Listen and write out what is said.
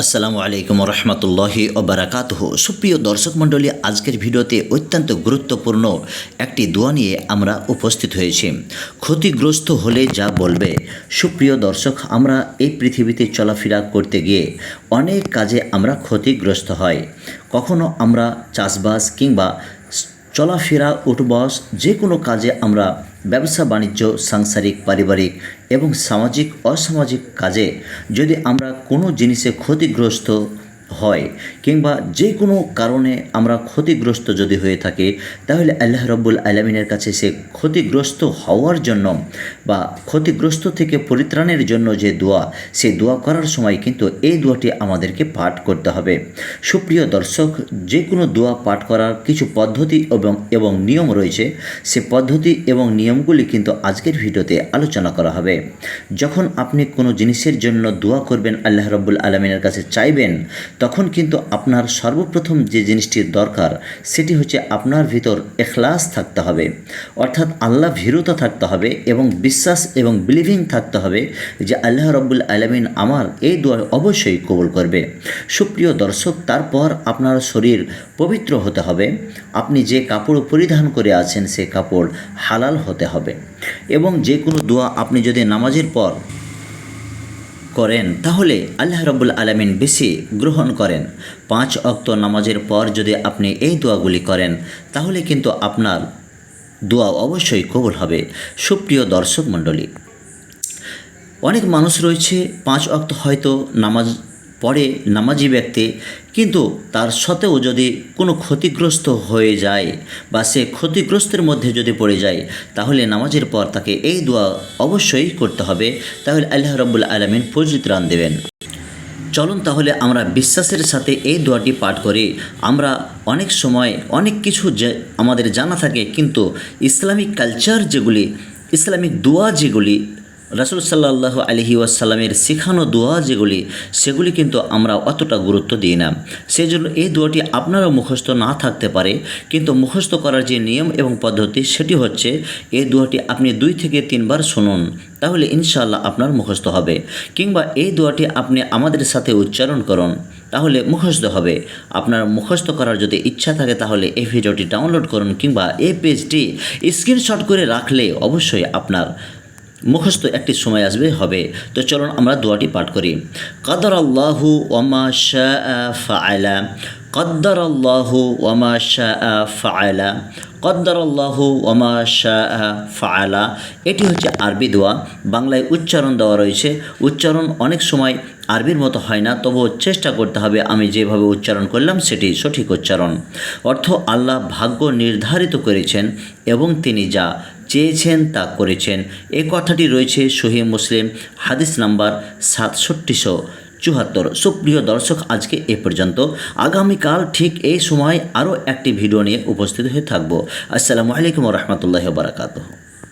আসসালামু আলাইকুম রহমতুল্লাহি ওবারাকাতুহু। সুপ্রিয় দর্শক মণ্ডলী, আজকের ভিডিওতে অত্যন্ত গুরুত্বপূর্ণ একটি দোয়া নিয়ে আমরা উপস্থিত হয়েছি। ক্ষতিগ্রস্ত হলে যা বলবে। সুপ্রিয় দর্শক, আমরা এই পৃথিবীতে চলাফেরা করতে গিয়ে অনেক কাজে আমরা ক্ষতিগ্রস্ত হয়। কখনো আমরা চাষবাস কিংবা চলাফেরা উঠবস যে কোনো কাজে আমরা ব্যবসা বাণিজ্য, সাংসারিক, পারিবারিক এবং সামাজিক অসামাজিক কাজে যদি আমরা কোনো জিনিসে ক্ষতিগ্রস্ত হয় কিংবা যে কোনো কারণে আমরা ক্ষতিগ্রস্ত যদি হয়ে থাকি, তাহলে আল্লাহ রাব্বুল আলামিনের কাছে সে ক্ষতিগ্রস্ত হওয়ার জন্য বা ক্ষতিগ্রস্ত থেকে পরিত্রাণের জন্য যে দোয়া, সে দোয়া করার সময় কিন্তু এই দোয়াটি আমাদেরকে পাঠ করতে হবে। সুপ্রিয় দর্শক, যে কোনো দোয়া পাঠ করার কিছু পদ্ধতি এবং নিয়ম রয়েছে। সে পদ্ধতি এবং নিয়মগুলি কিন্তু আজকের ভিডিওতে আলোচনা করা হবে। যখন আপনি কোনো জিনিসের জন্য দোয়া করবেন, আল্লাহ রাব্বুল আলামিনের কাছে চাইবেন, তখন কিন্তু আপনার সর্বপ্রথম যে জিনিসটির দরকার সেটি হচ্ছে আপনার ভিতর ইখলাস থাকতে হবে, অর্থাৎ আল্লাহ ভীরুতা থাকতে হবে এবং বিশ্বাস এবং বিলিভিং থাকতে হবে যে আল্লাহ রাব্বুল আলামিন আমার এই দোয়া অবশ্যই কবুল করবে। সুপ্রিয় দর্শক, তারপর আপনার শরীর পবিত্র হতে হবে। আপনি যে কাপড় পরিধান করে আছেন সে কাপড় হালাল হতে হবে এবং যে কোনো দোয়া আপনি যদি নামাজের পর করেন তাহলে আল্লাহ রাব্বুল আলামিন বেশি গ্রহণ করেন। 5 ওয়াক্ত নামাজের পর যদি আপনি এই দোয়াগুলি করেন তাহলে কিন্তু আপনার দোয়া অবশ্যই কবুল হবে। সুপ্রিয় দর্শক মণ্ডলী, অনেক মানুষ রয়েছে 5 ওয়াক্ত হয়তো নামাজ পড়ে, নামাজি ব্যক্তি, কিন্তু তার সত্ত্বেও যদি কোনো ক্ষতিগ্রস্ত হয়ে যায় বা সে ক্ষতিগ্রস্তের মধ্যে যদি পড়ে যায়, তাহলে নামাজের পর তাকে এই দোয়া অবশ্যই করতে হবে। তাহলে আল্লাহ রাব্বুল আলামিন পরিত্রাণ দেবেন। চলুন তাহলে আমরা বিশ্বাসের সাথে এই দোয়াটি পাঠ করি। আমরা অনেক সময় অনেক কিছু যে আমাদের জানা থাকে, কিন্তু ইসলামিক কালচার যেগুলি, ইসলামিক দোয়া যেগুলি, রাসূল সাল্লাল্লাহু আলাইহি ওয়াসাল্লামের শেখানো দোয়া যেগুলি, সেগুলি কিন্তু আমরা অতটা গুরুত্ব দিই না। সেই জন্য এই দোয়াটি আপনারও মুখস্থ না থাকতে পারে, কিন্তু মুখস্থ করার যে নিয়ম এবং পদ্ধতি সেটি হচ্ছে এই দোয়াটি আপনি 2 থেকে 3 বার শুনুন, তাহলে ইনশাআল্লাহ আপনার মুখস্থ হবে। কিংবা এই দোয়াটি আপনি আমাদের সাথে উচ্চারণ করুন, তাহলে মুখস্থ হবে। আপনার মুখস্থ করার যদি ইচ্ছা থাকে তাহলে এই ভিডিওটি ডাউনলোড করুন কিংবা এই পেজটি স্ক্রিনশট করে রাখলে অবশ্যই আপনার মুখস্থ একটি সময় আসবে হবে। তো চলুন আমরা দোয়াটি পাঠ করি। কাদারাল্লাহু ওয়া মা শাআ ফাআলা, কাদারাল্লাহু ওয়া মা শাআ ফাআলা, কাদারাল্লাহু ওয়া মা শাআ ফাআলা। এটি হচ্ছে আরবি দোয়া। বাংলায় উচ্চারণ দেওয়া রয়েছে। উচ্চারণ অনেক সময় আরবির মতো হয় না, তবুও চেষ্টা করতে হবে আমি যেভাবে উচ্চারণ করলাম সেটি সঠিক উচ্চারণ। অর্থ, আল্লাহ ভাগ্য নির্ধারিত করেছেন এবং তিনি যা চেয়েছেন তা করেছেন। এই কথাটি রয়েছে সহিহ মুসলিম হাদিস নাম্বার 6774। সুপ্রিয় দর্শক, আজকে এ পর্যন্ত। আগামীকাল ঠিক এই সময় আরও একটি ভিডিও নিয়ে উপস্থিত হয়ে থাকব। আসসালামু আলাইকুম রহমতুল্লাহি ওয়া বারাকাতুহু।